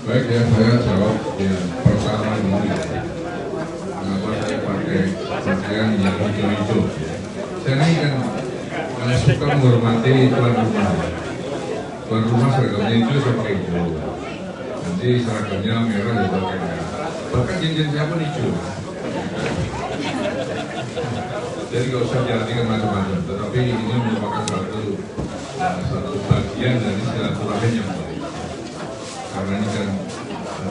Baik ya, saya jawab ya pertama dulu ya. Kenapa saya pakai pakaian yang hijau-hijau? Saya ini kan suka menghormati tuan rumah. Tuan rumah seragamnya hijau, saya pakai hijau. Nanti seragamnya merah, ya pakai merah. Bahkan cincin saya pun hijau. Jadi nggak usah diartikan macam-macam. Tetapi ini merupakan satu bagian dari silaturahim yang baik. Karena ini kan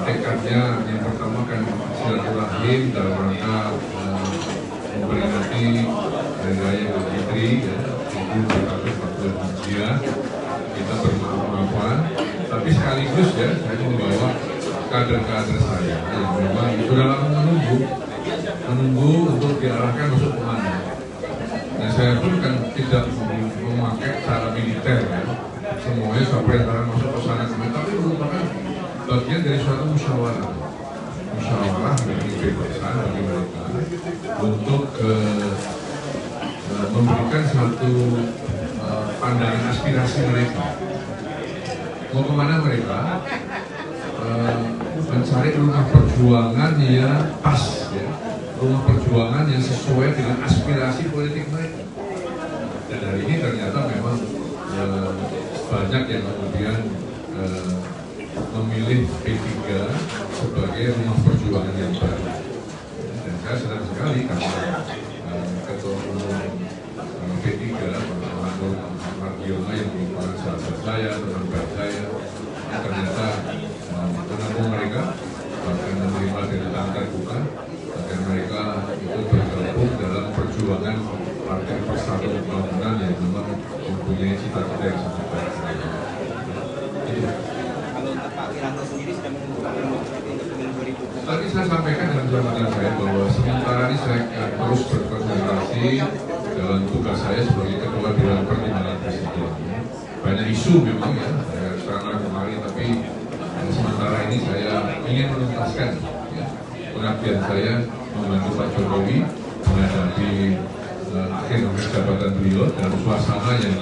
tekadnya yang pertama kan silaturahim dalam rangka memperingati Hari Raya Idul Fitri, ya, 1440 Hijriah. Kita bermaaf-maafan, tapi sekaligus ya saya membawa kader-kader saya yang memang sudah lama menunggu untuk diarahkan masuk kemana. Dan saya pun kan tidak memakai cara militer ya. Semuanya saya perintahkan masuk ke sana kemana, tapi merupakan bagian dari suatu musyawarah dari kebebasan bagi mereka untuk memberikan suatu pandangan aspirasi mereka. Mau kemana mereka? Mencari rumah perjuangan yang pas, ya. Rumah perjuangan yang sesuai dengan aspirasi politik mereka. Dan hari ini ternyata memang banyak yang kemudian memilih P3 sebagai rumah perjuangan yang baru. Dan saya senang sekali karena Ketua Umum P3 Pak Mardiono yang merupakan sahabat saya, teman baik saya, ternyata menampung mereka, bahkan menerima dari tangan terbuka, agar mereka itu bergabung dalam perjuangan Partai Persatuan Pembangunan yang memang mempunyai cita-cita yang sangat baik. Kalau untuk Pak Wiranto sendiri sudah menentukan untuk pemilu 2024. Tadi saya sampaikan dalam jabatan saya bahwa sementara ini saya terus berkonsentrasi dalam tugas saya sebagai Ketua Dewan Pertimbangan Presiden. Banyak isu memang ya, saya sekarang kemarin, tapi sementara ini saya ingin menuntaskan ya, pengabdian saya membantu Pak Jokowi menghadapi akhir jabatan beliau dalam suasana yang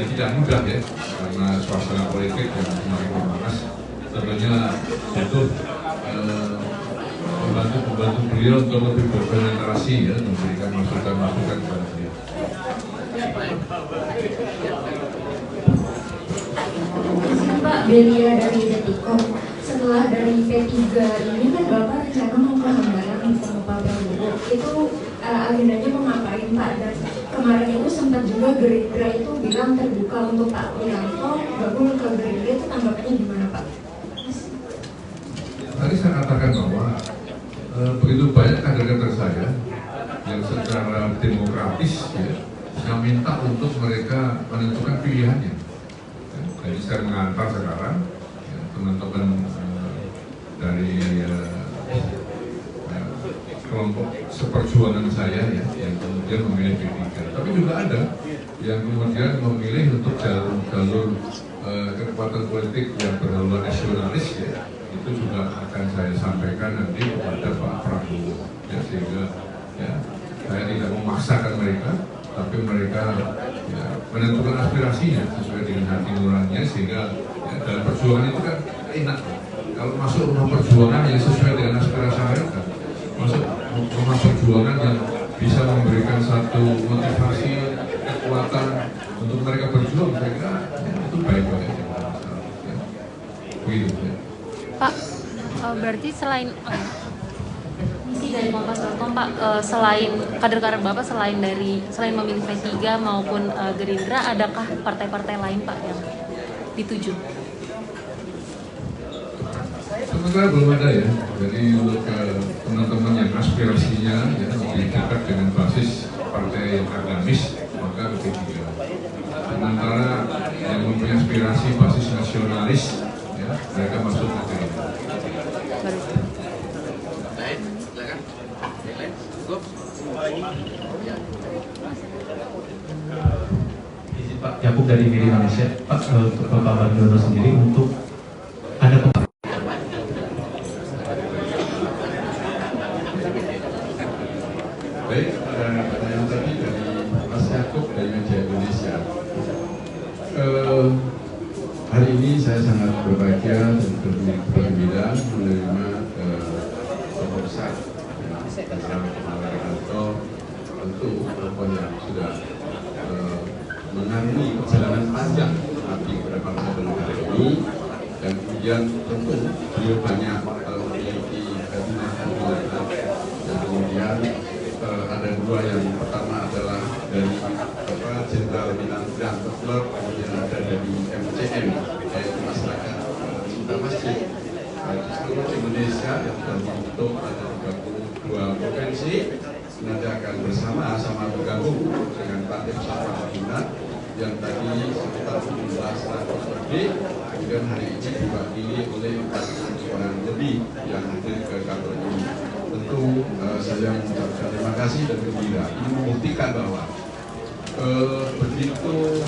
tidak mudah ya, karena suasana politik yang semakin memanas. Tentunya butuh membantu beliau untuk lebih berpenetrasi ya, memberikan masukan-masukan kepada beliau. Pak Belia dari Detikom, setelah dari P3 ini kan Bapak rencana mau ke Hambalang sama Pak Prabowo, itu agendanya mau ngapain Pak? Dan kemarin itu sempat juga Gerindra itu bilang terbuka untuk Pak Wiranto gabung ke Gerindra, itu tanggapannya gimana Pak? Tadi saya katakan bahwa begitu banyak kader-kader saya yang secara demokratis ya, saya minta untuk mereka menentukan pilihannya. Jadi saya mengantar sekarang ya, teman-teman dari kelompok seperjuangan saya ya, yang kemudian memilih P3. Tapi juga ada yang kemudian memilih untuk jalur kekuatan politik yang berhaluan nasionalis ya. Itu juga akan saya sampaikan nanti kepada Pak Prabowo ya, sehingga ya, saya tidak memaksakan mereka, tapi mereka ya, menentukan aspirasinya sesuai dengan hati nuraninya, sehingga ya, dalam perjuangan itu kan enak kalau masuk rumah perjuangan yang sesuai dengan aspirasi mereka, masuk rumah perjuangan yang bisa memberikan satu motivasi, kekuatan untuk mereka berjuang. Saya kira ya, itu baik-baik aja ya. Begitu ya. Pak, berarti selain isi dari Kompas.com Pak, selain kader-kader Bapak, selain memilih P3 maupun Gerindra, adakah partai-partai lain Pak yang dituju? Sementara belum ada ya. Jadi untuk teman-teman yang aspirasinya ya, lebih dekat dengan basis partai yang agamis, maka ke P3. Sementara yang mempunyai aspirasi basis nasionalis ya, mereka masuk ke Gerindra. Pak Yakub dari Media Indonesia. Pak, untuk Bapak Mardiono sendiri, untuk ada baik, pertanyaan tadi dari Mas Yakub dari Media Indonesia. hari ini saya sangat berbahagia dan bergembira menerima tokoh besar Pak Wiranto, tentu tokoh yang sudah mengarungi perjalanan panjang api pada bangsa dan negara ini, dan kemudian tentu beliau banyak memiliki keinginan, dan kemudian ada dua, yang pertama adalah dari Jenderal Bintang Club, kemudian ada dari MCM, yaitu masyarakat cinta masjid di seluruh Indonesia yang sudah dibentuk ada 32 provinsi, nanti akan bersama-sama bergabung dengan Partai Persatuan Pembangunan yang tadi sekitar 1700 lebih, kemudian hari ini diwakili oleh 400 orang lebih yang hadir ke kantor ini. Tentu saya mengucapkan terima kasih dan gembira. Ini membuktikan bahwa begitu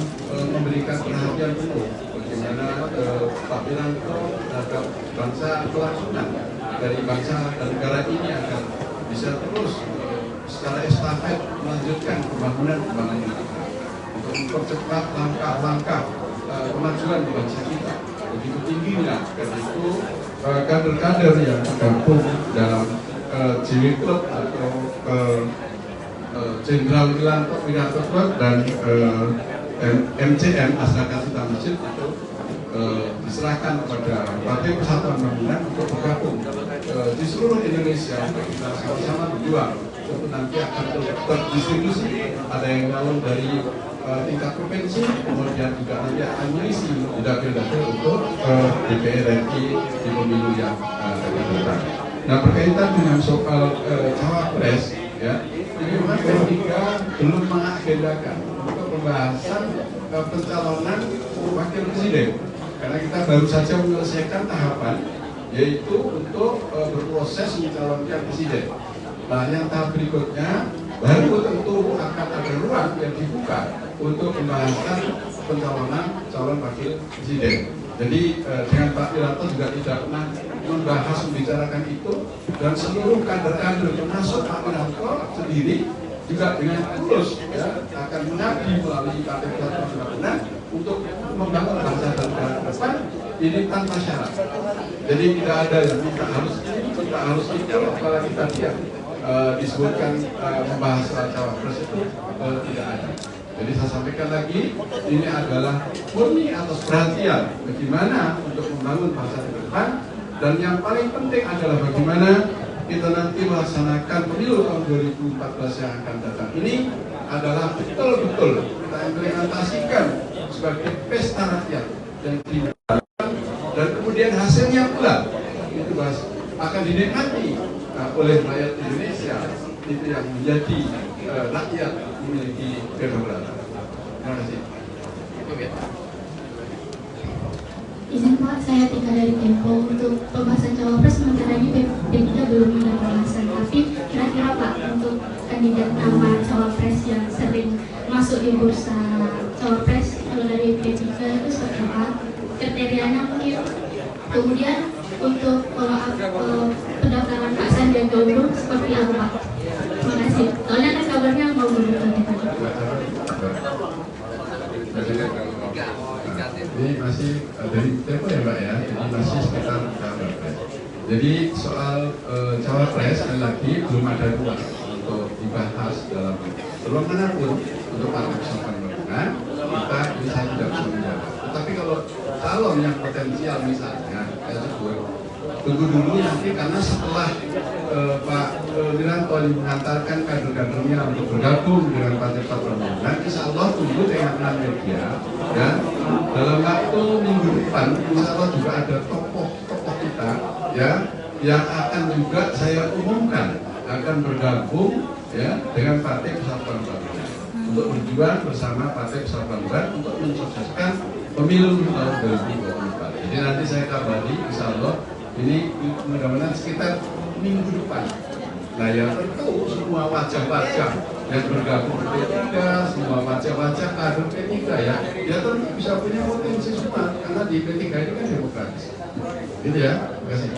memberikan perhatian penuh bagaimana Pak Wiranto terhadap bangsa kelangsungan dari bangsa dan negara ini agar bisa terus secara estafet melanjutkan pembangunan kita untuk mempercepat langkah-langkah kemajuan di bangsa kita begitu tingginya. Karena itu kader-kader yang tergabung dalam JW Club atau Jenderal Wiranto Club dan MCM Masyarakat Cinta Masjid itu diserahkan kepada Partai Persatuan Pembangunan untuk bergabung di seluruh Indonesia untuk kita sama-sama berjuang. Tentu nanti akan terdistribusi, ada yang naung dari tingkat provinsi, kemudian juga nanti akan mengisi di dapil-dapil untuk DPR RI di pemilu yang akan datang. Nah, berkaitan dengan soal cawapres, ya, ini memang P3 belum mengagendakan untuk pembahasan pencalonan wakil presiden, karena kita baru saja menyelesaikan tahapan, yaitu untuk berproses mencalonkan presiden. Nah, yang tahap berikutnya baru tentu akan ada ruang yang dibuka untuk pembahasan pencalonan calon wakil presiden. Jadi dengan Pak Wiranto juga tidak pernah membicarakan itu, dan seluruh kader-kader termasuk Pak Wiranto sendiri juga dengan tulus ya, akan mengabdi melalui Partai Persatuan Pembangunan untuk membangun bangsa dan negara ke depan ini tanpa syarat. Jadi tidak ada yang kita harus itu, apalagi tadi yang disebutkan membahas soal cawapres itu tidak ada. Jadi saya sampaikan lagi, ini adalah murni atas perhatian bagaimana untuk membangun bangsa ke depan, dan yang paling penting adalah bagaimana kita nanti melaksanakan pemilu tahun 2014 yang akan datang ini adalah betul-betul kita implementasikan sebagai pesta rakyat yang dilakukan, dan kemudian hasilnya pula itu akan dinikmati oleh rakyat Indonesia, itu yang menjadi rakyat memiliki kedaulatan. Terima kasih. Izin Pak, saya Tika dari Tempo. Untuk pembahasan cawapres sementara ini P3 belum ada pembahasan, tapi kira-kira Pak, untuk kandidat nama cawapres yang sering masuk di bursa cawapres kalau dari P3 itu seperti apa? Kriterianya mungkin. Kemudian untuk pendaftaran Pak Sandiaga Uno seperti apa Pak? Terima kasih. Soalnya kan kabarnya mau berbuka. Ini masih dari Tempo ya Mbak ya, jadi masih sekitar cawapres. Jadi soal cawapres sekali lagi belum ada ruang untuk dibahas dalam ruang manapun untuk Partai Persatuan Pembangunan. Kita ini saya tidak bisa menjawab. Tetapi kalau calon yang potensial misalnya, saya sebut tunggu dulu nanti, karena setelah Pak Wiranto mengantarkan kader-kadernya untuk bergabung dengan Partai Persatuan Pembangunan, insya Allah tunggu dengan media, dan dalam waktu minggu depan insya Allah juga ada tokoh-tokoh kita ya yang akan juga saya umumkan akan bergabung ya dengan Partai Persatuan Pembangunan untuk berjuang bersama Partai Persatuan Pembangunan untuk mensukseskan pemilu tahun 2024. Jadi nanti saya kabari insya Allah ini mudah-mudahan sekitar minggu depan. Nah ya tentu semua wajah-wajah yang bergabung P3, semua wajah-wajah kader P3 ya tentu bisa punya potensi semua, karena di P3 ini kan demokratis. Gitu ya, terima kasih.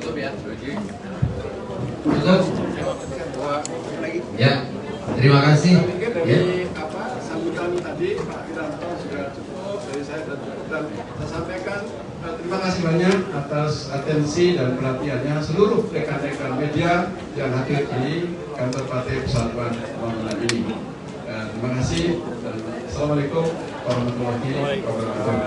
Cukup ya, Cukup. Ya, terima kasih. Dari sambutan tadi Pak Wiranto sudah cukup dari saya dan saya sampaikan terima kasih banyak atas atensi dan perhatiannya seluruh rekan-rekan media yang hadir di kantor Partai Persatuan Pembangunan ini. Terima kasih. Assalamualaikum warahmatullahi wabarakatuh.